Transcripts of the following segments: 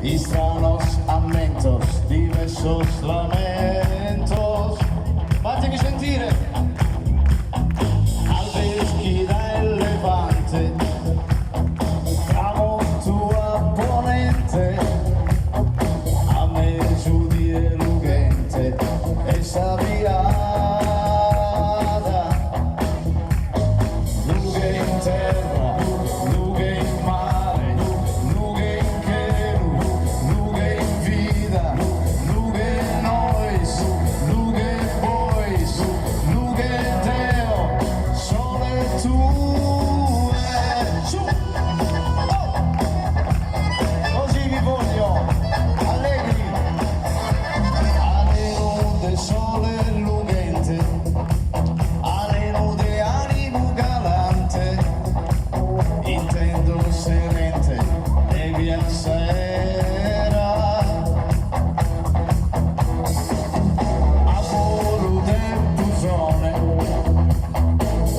y stranos aumentos, diversos lamentos. Fatemi sentire. Albeschi da elefante, tramonto apponente, a me giù di Elugente e Saviada. Lughe in terra, lughe in mare, lughe in chelu, lughe in vida, lughe nois, lughe boys, lughe Deo, sole tue. Su! Oh! Così vi voglio, allegri, alle nude sole lugente, alle nude animo galante, intendo serente e via sera, a volo del busone,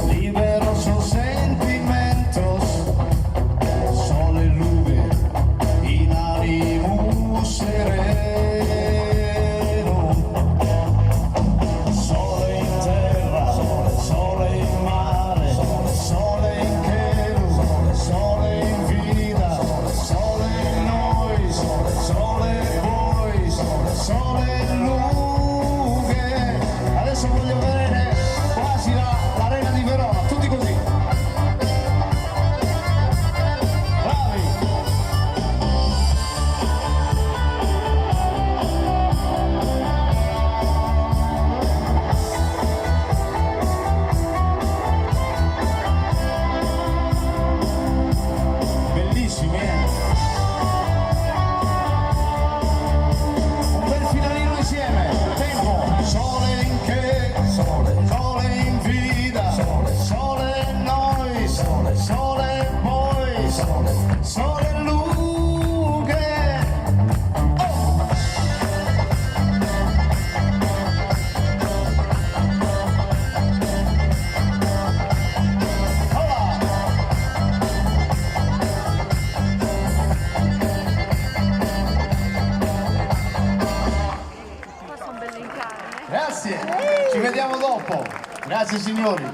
libero sus sentimientos, sole lughe in animo sereno, sole in terra, sole in mare, sole in chelu, sole in vida, sole in noi, sole voi, sole lughe. Adesso voglio vedere quasi l'arena di Verona, tutti così. Bravi! Bellissimi, Un bel finalino insieme. Tempo. Sole in che? Sole in vida. Sole in noi. Sole voi. Sole lughe. Oh! Hola! Qua sono belle in carne. Grazie, ci vediamo dopo. Grazie signori.